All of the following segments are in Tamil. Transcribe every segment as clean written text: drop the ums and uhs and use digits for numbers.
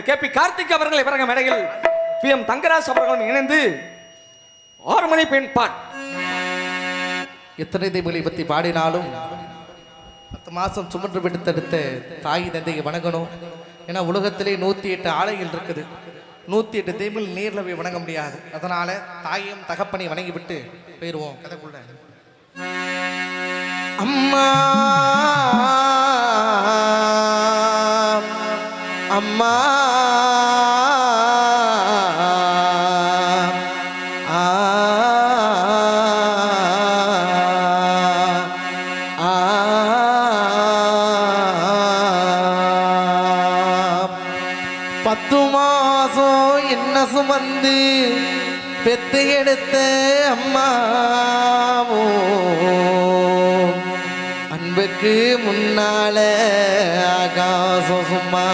கேபி கார்த்திக் அவர்கள் இவரங்க மேடையில் PM தங்கராஜ் அவர்களும் இணைந்து 6 மணி பெண் பாட் எத்தனை தெய்வங்களை பற்றி பாடினாலும் 10 மாதம் சுமன்று விடுத்தெடுத்த தாய் தந்தையை வணங்கணும். ஏன்னா உலகத்திலே 108 ஆலைகள் இருக்குது. 108 தெய்வங்கள் நேரில் போய் வணங்க முடியாது. அதனால தாயையும் தகப்பனை வணங்கி விட்டு போயிடுவோம் கதைக்குள்ள. அம்மா அம்மா பத்து மாசம் என்ன சுமந்து பெத்து எடுத்த அம்மாவோ அன்புக்கு முன்னால ஆகாசம் சும்மா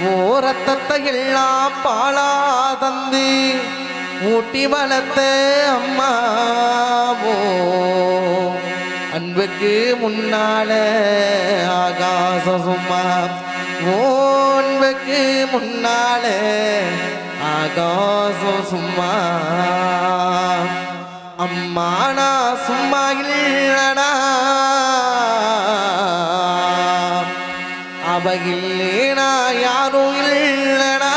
ஓரத்தத்தை எல்லாம் பாலா தந்து ஊட்டி வளர்த்த அம்மாவோ அன்புக்கு முன்னால ஆகாசம் சும்மா ஓன்புக்கு முன்னால ஆகாசம் சும்மா அம்மா நான் சும்மா இல்லடா அவ இல்லேனா யாரும் இல்லடா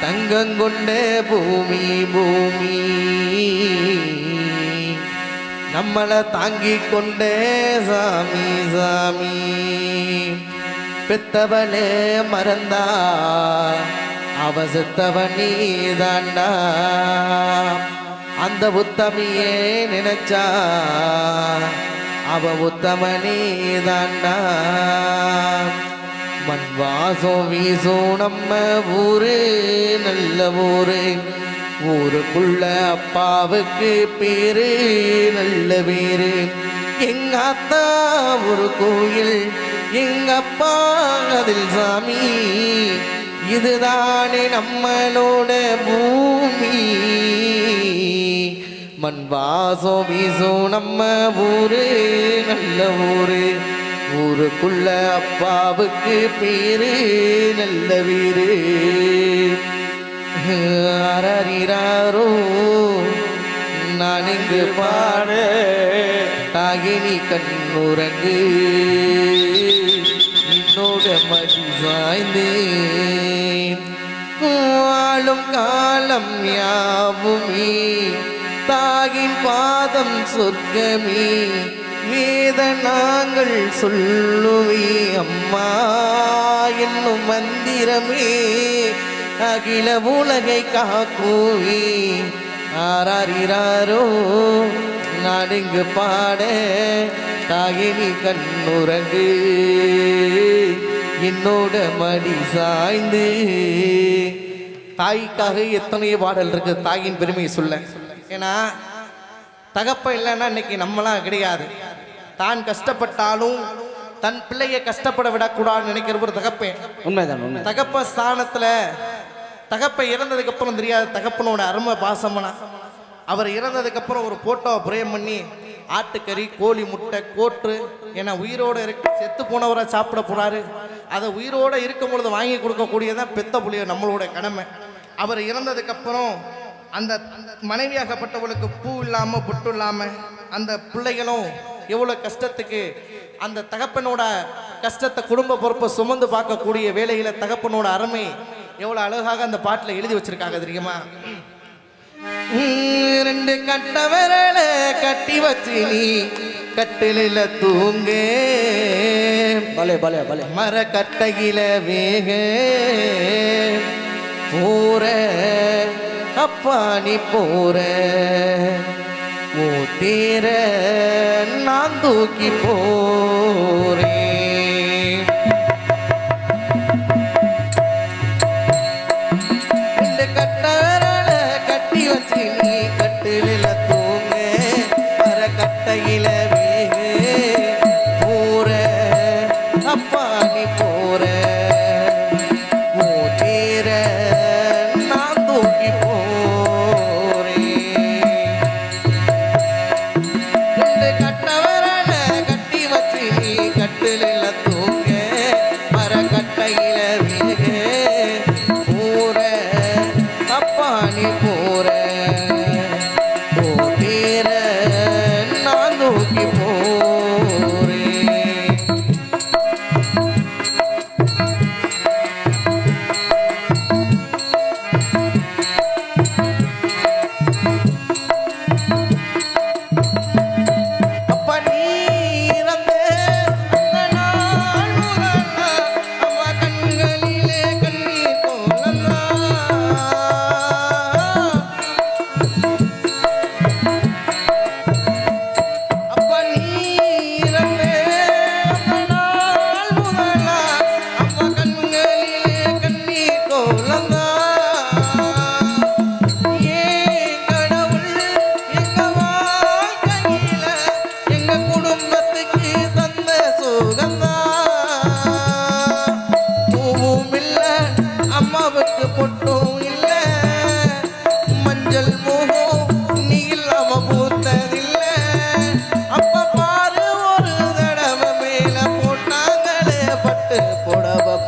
தங்கங்கொண்ட பூமி பூமி நம்மளை தாங்கி கொண்டே சாமி சாமி பெத்தவனே மறந்தா அவ செத்தவனே தாண்டா அந்த உத்தமியே நினைச்சா அவ உத்தமனே தாண்டா மண் வாசம் வீசும் நம்ம ஊரு நல்ல ஊரு ஊருக்குள்ள அப்பாவுக்கு பேரு நல்ல பேரு எங்க அத்தா ஒரு கோயில் எங்க அப்பா அதில் சாமி இதுதானே நம்மளோட பூமி மண் வாசம் வீசும் நம்ம ஊரு நல்ல ஊரு ஊருக்குள்ள அப்பாவுக்கு பேரு நல்ல வீரு அரறிறாரோ நான் இங்கு பாட தாகினி கண்ணுறங்கு என்னோட மடி சாய்ந்து வாழும் காலம் யாவுமே தாயின் பாதம் சொர்க்கமே வேத நாங்கள் சொல்லுவே அம்மா என்னும் மந்திரமே அகில உலகை காக்குவே ஆராரிராரோ நான் இங்கு பாட தாயினி கண்ணுறங்கு என்னோட மடி சாய்ந்து. தாய்க்காக எத்தனையோ பாடல் இருக்கு தாயின் பெருமையை சொல்ல. ஏன்னா தகப்ப இல்லைன்னா இன்னைக்கு நம்மளாம் கிடையாது. தான் கஷ்டப்பட்டாலும் தன் பிள்ளையை கஷ்டப்பட விடக்கூடாதுன்னு நினைக்கிற ஒரு தகப்பேன். உண்மைதான் உண்மை. தகப்ப ஸ்தானத்துல தகப்பை இறந்ததுக்கு அப்புறம் தெரியாது தகப்பனோட அருமை பாசமனா. அவர் இறந்ததுக்கு அப்புறம் ஒரு போட்டோவை பிரேம் பண்ணி ஆட்டுக்கறி கோழி முட்டை கோற்று ஏன்னா உயிரோட இருக்கு செத்து போனவரை சாப்பிட போறாரு. அதை உயிரோட இருக்கும் பொழுது வாங்கி கொடுக்கக்கூடியதான் பெத்த புள்ளிய நம்மளோட கடமை. அவர் இறந்ததுக்கு அப்புறம் அந்த மனைவியாகப்பட்டவளுக்கு பூ இல்லாம பொட்டு இல்லாம அந்த பிள்ளைகளும் எவ்வளவு கஷ்டத்துக்கு அந்த தகப்பனோட கஷ்டத்தை குடும்ப பொறுப்பை சுமந்து பார்க்கக்கூடிய வேலையில தகப்பனோட அருமை எவ்வளவு அழகாக அந்த பாட்டுல எழுதி வச்சிருக்காங்க தெரியுமா. 2 கட்ட விரல கட்டி வச்சு நீ கட்டில தூங்கே பலே பலே பலே மர கட்டையில வேக போற அப்பா நீ போற ஓ தேர நான் தூக்கி போறேன். கட்டையில போற அப்பா நீ போற ஓ தேர நான் தூக்கி போறேன். கட்ட வரல கட்டி வச்சு நீ கட்டில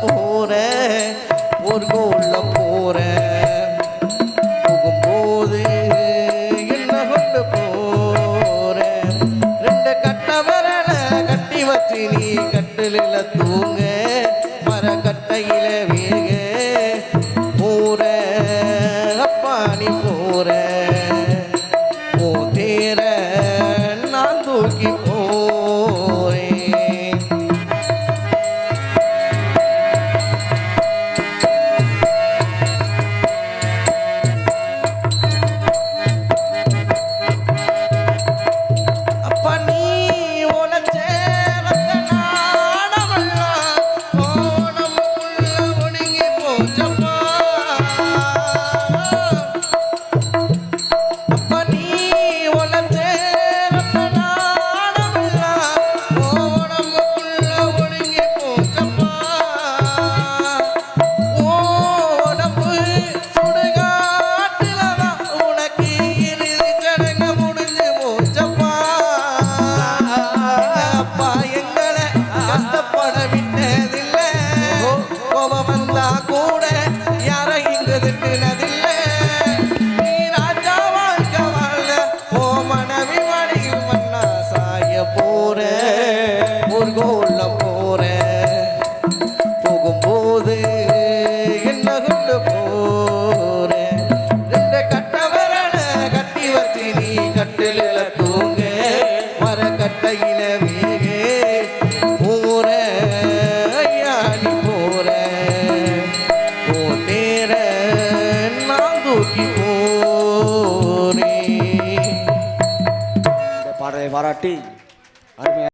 போற ஒரு கோல்ல போற போகும்போது என்ன கொண்டு போற ரெண்டு கட்ட வரல கட்டி வச்சு நீ கட்டில தூங்க மர கட்டையில வேக போற அப்பா நீ போற ஓ தேர நான் தூக்கி போறேன் அப்பா நீ உழைச்ச ரத்த நாணமெல்லாம் ஓணமுக்குள்ள ஒடுங்கி போச்சப்பா அப்பா நீ உழைச்ச ரத்த நாணமெல்லாம் ஓணமுக்குள்ள ஒடுங்கி போச்சப்பா ஓடம்பு சுடுகாட்டுலதான் உனக்கு இறுதி சடங்கு முடிஞ்சு போச்சப்பா அப்பா எங்களை கஷ்டப்பட விட்டதில்லை கோபம் வந்தா கூட யாரை இங்கு திட்டினதில்லை நீ ராஜா வாழ்க்கை வாழ ஓ மனைவி மணி மண்ணா சாய போற ஒரு கோல்ல போற போகும்போது என்ன கொண்டு போற ரெண்டு கட்ட வரல கட்டி வச்சு நீ கட்டில தூங்க மர கட்டையில வேக போற ஐயா நீ போற ஓ தேர நான் தூக்கி போறேன் இந்த பாடலை பாராட்டி அருமையா